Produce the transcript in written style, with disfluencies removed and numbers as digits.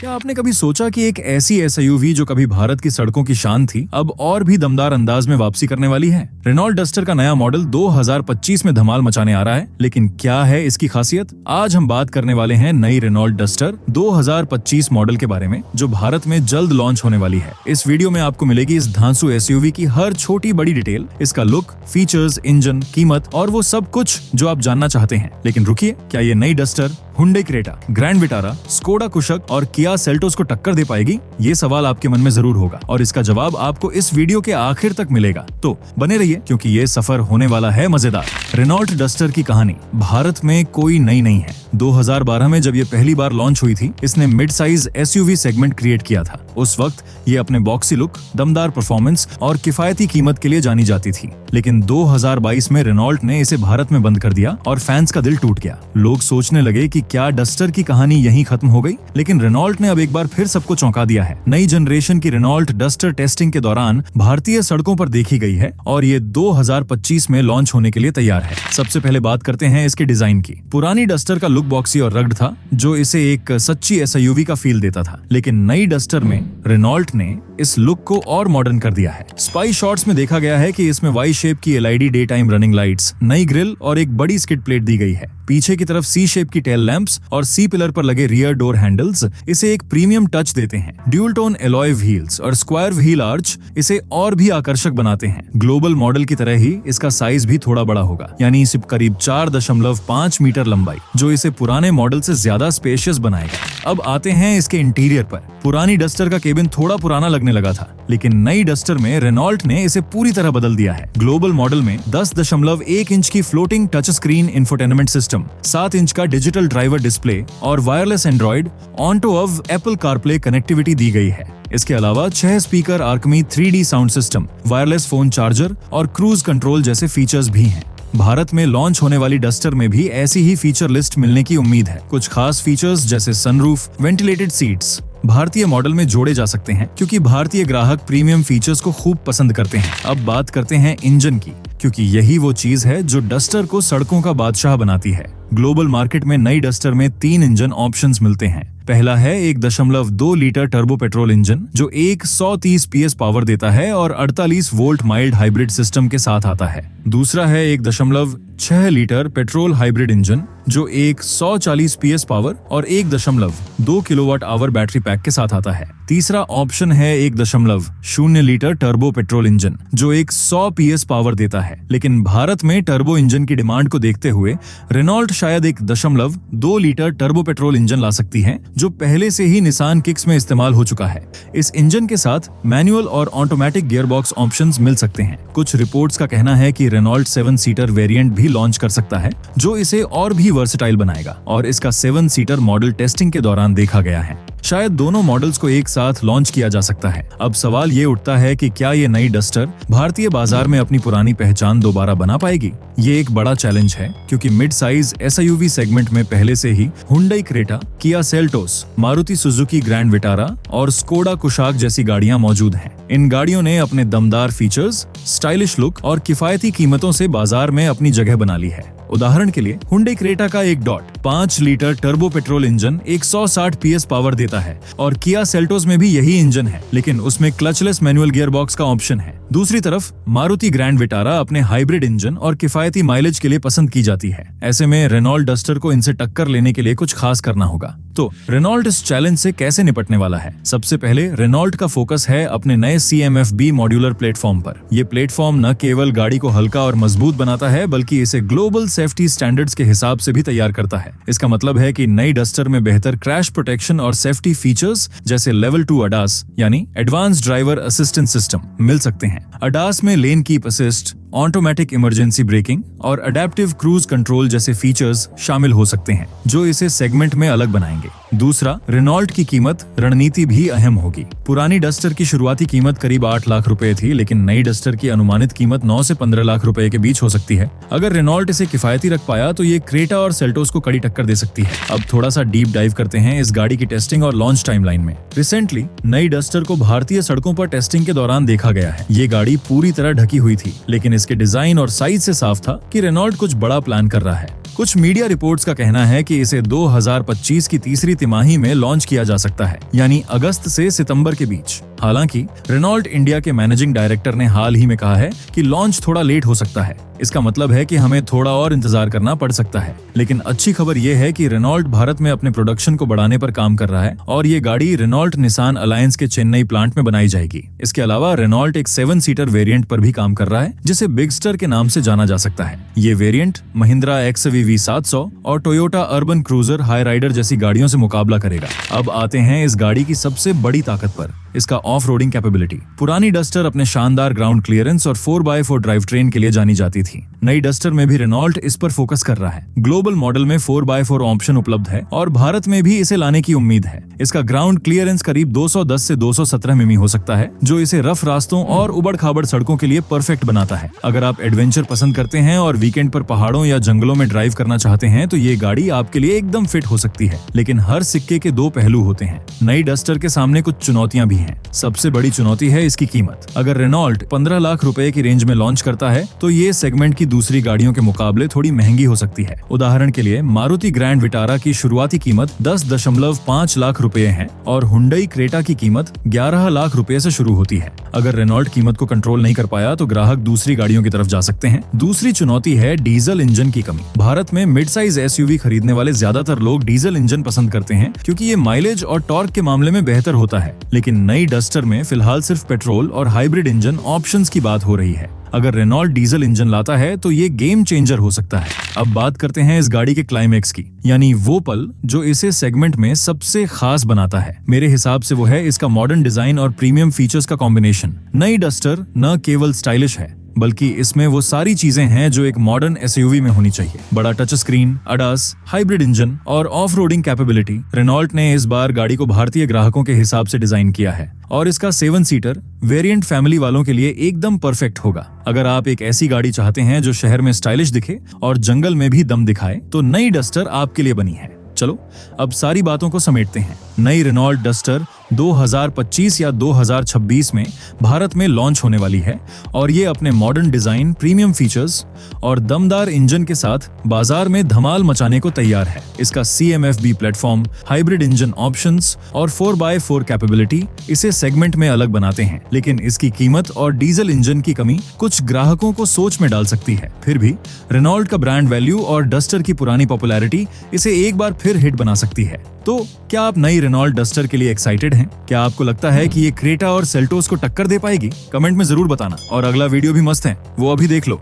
क्या आपने कभी सोचा कि एक ऐसी एसयूवी जो कभी भारत की सड़कों की शान थी, अब और भी दमदार अंदाज में वापसी करने वाली है? रेनॉल्ट डस्टर का नया मॉडल 2025 में धमाल मचाने आ रहा है, लेकिन क्या है इसकी खासियत? आज हम बात करने वाले हैं नई रेनॉल्ट डस्टर 2025 मॉडल के बारे में, जो भारत में जल्द लॉन्च होने वाली है। इस वीडियो में आपको मिलेगी इस धांसू एसयूवी की हर छोटी बड़ी डिटेल, इसका लुक, फीचर्स, इंजन, कीमत और वो सब कुछ जो आप जानना चाहते हैं। लेकिन रुकिए, क्या ये नई Duster Hyundai Creta, Grand Vitara, Skoda Kushaq और किया सेल्टोस को टक्कर दे पाएगी? ये सवाल आपके मन में जरूर होगा और इसका जवाब आपको इस वीडियो के आखिर तक मिलेगा। तो बने रहिए, क्योंकि ये सफर होने वाला है मजेदार। रेनॉल्ट डस्टर की कहानी भारत में कोई नई नहीं है। 2012 में जब ये पहली बार लॉन्च हुई थी, इसने mid size SUV segment create किया था। उस वक्त ये अपने बॉक्सी लुक, दमदार परफॉर्मेंस और किफायती कीमत के लिए जानी जाती थी। लेकिन 2022 में रेनॉल्ट ने इसे भारत में बंद कर दिया और फैंस का दिल टूट गया। लोग सोचने लगे कि क्या डस्टर की कहानी यहीं खत्म हो गई? लेकिन रेनॉल्ट ने अब एक बार फिर सबको चौंका दिया है। नई जनरेशन की रेनॉल्ट डस्टर टेस्टिंग के दौरान भारतीय सड़कों पर देखी गई है और ये 2025 में लॉन्च होने के लिए तैयार है। सबसे पहले बात करते हैं इसके डिजाइन की। पुरानी डस्टर का लुक बॉक्सी और रग्ड था, जो इसे एक सच्ची एसयूवी का फील देता था। लेकिन नई डस्टर में रेनॉल्ट ने इस लुक को और मॉडर्न कर दिया है। स्पाई शॉट्स में देखा गया है कि इसमें वाई शेप की LED day time running lights, नई ग्रिल और एक बड़ी स्किड प्लेट दी गई है। पीछे की तरफ सी शेप की टेल लैंप्स और सी पिलर पर लगे रियर डोर हैंडल्स इसे एक प्रीमियम टच देते हैं। ड्यूल टोन एलॉय व्हील्स और स्क्वायर व्हील आर्च इसे और भी आकर्षक बनाते हैं। ग्लोबल मॉडल की तरह ही इसका साइज भी थोड़ा बड़ा होगा, यानी इसे करीब 4.5 मीटर लंबाई, जो इसे पुराने मॉडल से ज्यादा स्पेशियस बनाएगा। अब आते हैं इसके इंटीरियर पर। पुरानी डस्टर का केबिन थोड़ा पुराना लगने लगा था, लेकिन नई डस्टर में रेनॉल्ट ने इसे पूरी तरह बदल दिया है। ग्लोबल मॉडल में 10.1 इंच की floating touch screen infotainment system, 7 inch का डिजिटल ड्राइवर डिस्प्ले और वायरलेस एंड्रॉइड ऑन्टो अब एप्पल कारप्ले कनेक्टिविटी दी गई है। इसके अलावा 6 speaker Arkamys 3D sound system, wireless phone charger और क्रूज कंट्रोल जैसे फीचर्स भी हैं। भारत में लॉन्च होने वाली डस्टर में भी ऐसी ही फीचर लिस्ट मिलने की उम्मीद है। कुछ खास फीचर्स जैसे सनरूफ, वेंटिलेटेड सीट्स भारतीय मॉडल में जोड़े जा सकते हैं, क्योंकि भारतीय ग्राहक प्रीमियम फीचर्स को खूब पसंद करते हैं। अब बात करते हैं इंजन की, क्योंकि यही वो चीज है जो डस्टर को सड़कों का बादशाह बनाती है। ग्लोबल मार्केट में नई डस्टर में 3 इंजन ऑप्शंस मिलते हैं। पहला है 1.2 लीटर टर्बो पेट्रोल इंजन, जो 130 PS पावर देता है और 48 वोल्ट माइल्ड हाइब्रिड सिस्टम के साथ आता है। दूसरा है 1.6 लीटर पेट्रोल हाइब्रिड इंजन, जो 140 PS पावर और 1.2 किलोवाट आवर बैटरी पैक के साथ आता है। तीसरा ऑप्शन है 1.0 लीटर टर्बो पेट्रोल इंजन, जो 100 PS पावर देता है। लेकिन भारत में टर्बो इंजन की डिमांड को देखते हुए रेनॉल्ट शायद 1.2 लीटर टर्बो पेट्रोल इंजन ला सकती है, जो पहले से ही निसान किक्स में इस्तेमाल हो चुका है। इस इंजन के साथ मैनुअल और ऑटोमेटिक गियरबॉक्स ऑप्शंस मिल सकते हैं। कुछ रिपोर्ट्स का कहना है कि रेनॉल्ट 7 सीटर वेरिएंट भी लॉन्च कर सकता है, जो इसे और भी वर्सेटाइल बनाएगा, और इसका 7 सीटर मॉडल टेस्टिंग के दौरान देखा गया है। शायद दोनों मॉडल्स को एक साथ लॉन्च किया जा सकता है। अब सवाल ये उठता है कि क्या ये नई डस्टर भारतीय बाजार में अपनी पुरानी पहचान दोबारा बना पाएगी? ये एक बड़ा चैलेंज है, क्योंकि मिड साइज एसयूवी सेगमेंट में पहले से ही Hyundai Creta, Kia Seltos, Maruti Suzuki grand Vitara और स्कोडा कुशाक जैसी गाड़ियां मौजूद हैं। इन गाड़ियों ने अपने दमदार फीचर्स, स्टाइलिश लुक और किफायती कीमतों से बाजार में अपनी जगह बना ली है। उदाहरण के लिए हुंडई क्रेटा का 1.5 litre turbo petrol engine 160 PS power देता है और किया सेल्टोस में भी यही इंजन है, लेकिन उसमें क्लचलेस मैनुअल गियरबॉक्स का ऑप्शन है। दूसरी तरफ मारुति ग्रैंड विटारा अपने हाइब्रिड इंजन और किफायती माइलेज के लिए पसंद की जाती है। ऐसे में रेनॉल्ट डस्टर को इनसे टक्कर लेने के लिए कुछ खास करना होगा। तो रेनॉल्ट इस चैलेंज से कैसे निपटने वाला है? सबसे पहले रेनॉल्ट का फोकस है अपने नए CMF-B मॉड्यूलर प्लेटफॉर्म पर। ये प्लेटफॉर्म न केवल गाड़ी को हल्का और मजबूत बनाता है, बल्कि इसे ग्लोबल सेफ्टी स्टैंडर्ड्स के हिसाब से भी तैयार करता है। इसका मतलब है कि नई डस्टर में बेहतर क्रैश प्रोटेक्शन और सेफ्टी फीचर्स जैसे लेवल 2 ADAS यानी एडवांस ड्राइवर असिस्टेंस सिस्टम मिल सकते हैं। ADAS में lane keep assist, automatic emergency breaking और अडेप्टिव क्रूज कंट्रोल जैसे फीचर्स शामिल हो सकते हैं, जो इसे सेगमेंट में अलग बनाएंगे। दूसरा, रेनॉल्ट की कीमत रणनीति भी अहम होगी। पुरानी डस्टर की शुरुआती कीमत करीब 8 लाख रुपए थी, लेकिन नई डस्टर की अनुमानित कीमत 9 से 15 लाख रुपए के बीच हो सकती है। अगर रेनॉल्ट इसे किफायती रख पाया तो ये क्रेटा और सेल्टोस को कड़ी टक्कर दे सकती है। अब थोड़ा सा डीप डाइव करते हैं इस गाड़ी की टेस्टिंग और लॉन्च टाइमलाइन में। रिसेंटली नई डस्टर को भारतीय सड़कों पर टेस्टिंग के दौरान देखा गया है। ये गाड़ी पूरी तरह ढकी हुई थी, लेकिन इसके डिजाइन और साइज से साफ था कि रेनॉल्ट कुछ बड़ा प्लान कर रहा है। कुछ मीडिया रिपोर्ट्स का कहना है कि इसे 2025 की तीसरी तिमाही में लॉन्च किया जा सकता है, यानी अगस्त से सितंबर के बीच। हालांकि रेनॉल्ट इंडिया के मैनेजिंग डायरेक्टर ने हाल ही में कहा है कि लॉन्च थोड़ा लेट हो सकता है। इसका मतलब है कि हमें थोड़ा और इंतजार करना पड़ सकता है। लेकिन अच्छी खबर यह है कि रेनॉल्ट भारत में अपने प्रोडक्शन को बढ़ाने पर काम कर रहा है और ये गाड़ी रेनॉल्ट निसान अलायंस के चेन्नई प्लांट में बनाई जाएगी। इसके अलावा रेनॉल्ट एक 7 सीटर वेरिएंट पर भी काम कर रहा है, जिसे बिगस्टर के नाम से जाना जा सकता है। ये वेरिएंट महिंद्रा XUV 700 और Toyota Urban Cruiser Hyryder जैसी गाड़ियों से मुकाबला करेगा। अब आते हैं इस गाड़ी की सबसे बड़ी ताकत पर, इसका ऑफ रोडिंग कैपेबिलिटी। पुरानी डस्टर अपने शानदार ग्राउंड क्लियरेंस और 4x4 ड्राइव ट्रेन के लिए जानी जाती थी। नई डस्टर में भी रेनॉल्ट इस पर फोकस कर रहा है। ग्लोबल मॉडल में 4x4 ऑप्शन उपलब्ध है और भारत में भी इसे लाने की उम्मीद है। इसका ग्राउंड क्लियरेंस करीब 210 से 217 मिमी हो सकता है, जो इसे रफ रास्तों और उबड़ खाबड़ सड़कों के लिए परफेक्ट बनाता है। अगर आप एडवेंचर पसंद करते हैं और वीकेंड पर पहाड़ों या जंगलों में ड्राइव करना चाहते हैं तो ये गाड़ी आपके लिए एकदम फिट हो सकती है। लेकिन हर सिक्के के 2 पहलू होते हैं। नई डस्टर के सामने कुछ चुनौतियां भी हैं। सबसे बड़ी चुनौती है इसकी कीमत। अगर रेनॉल्ट 15 लाख रुपए की रेंज में लॉन्च करता है तो ये सेगमेंट की दूसरी गाड़ियों के मुकाबले थोड़ी महंगी हो सकती है। उदाहरण के लिए मारुति ग्रैंड विटारा की शुरुआती कीमत 10.5 लाख रुपए है और हुंडई क्रेटा की कीमत 11 लाख रुपए से शुरू होती है। अगर रेनॉल्ट कीमत को कंट्रोल नहीं कर पाया तो ग्राहक दूसरी गाड़ियों की तरफ जा सकते हैं। दूसरी चुनौती है डीजल इंजन की कमी। भारत में मिड साइज SUV खरीदने वाले ज्यादातर लोग डीजल इंजन पसंद करते हैं क्योंकि ये माइलेज और टॉर्क के मामले में बेहतर होता है। लेकिन नई डस्टर में फिलहाल सिर्फ पेट्रोल और हाइब्रिड इंजन ऑप्शंस की बात हो रही है। अगर रेनॉल्ट डीजल इंजन लाता है तो ये गेम चेंजर हो सकता है। अब बात करते हैं इस गाड़ी के क्लाइमेक्स की, यानी वो पल जो इसे सेगमेंट में सबसे खास बनाता है। मेरे हिसाब से वो है इसका मॉडर्न डिजाइन और प्रीमियम फीचर्स का कॉम्बिनेशन। नई डस्टर न केवल स्टाइलिश है बल्कि इसमें वो सारी चीजें हैं जो एक मॉडर्न SUV में होनी चाहिए। बड़ा touch screen, ADAS, hybrid engine और ऑफ रोडिंग कैपेबिलिटी। रेनॉल्ट ने इस बार गाड़ी को भारतीय ग्राहकों के हिसाब से डिजाइन किया है और इसका 7 सीटर वेरिएंट फैमिली वालों के लिए एकदम परफेक्ट होगा। अगर आप एक ऐसी गाड़ी चाहते हैं जो शहर में स्टाइलिश दिखे और जंगल में भी दम दिखाए तो नई डस्टर आपके लिए बनी है। चलो अब सारी बातों को समेटते हैं। नई रेनॉल्ट डस्टर 2025 या 2026 में भारत में लॉन्च होने वाली है और ये अपने मॉडर्न डिजाइन, प्रीमियम फीचर्स और दमदार इंजन के साथ बाजार में धमाल मचाने को तैयार है। इसका CMFB platform, hybrid engine options और 4x4 कैपेबिलिटी इसे सेगमेंट में अलग बनाते हैं। लेकिन इसकी कीमत और डीजल इंजन की कमी कुछ ग्राहकों को सोच में डाल सकती है। फिर भी रेनॉल्ट का ब्रांड वैल्यू और डस्टर की पुरानी पॉपुलैरिटी इसे एक बार फिर हिट बना सकती है। तो क्या आप नई रेनॉल्ट डस्टर के लिए एक्साइटेड हैं? क्या आपको लगता है कि ये क्रेटा और सेल्टोस को टक्कर दे पाएगी? कमेंट में जरूर बताना। और अगला वीडियो भी मस्त है, वो अभी देख लो।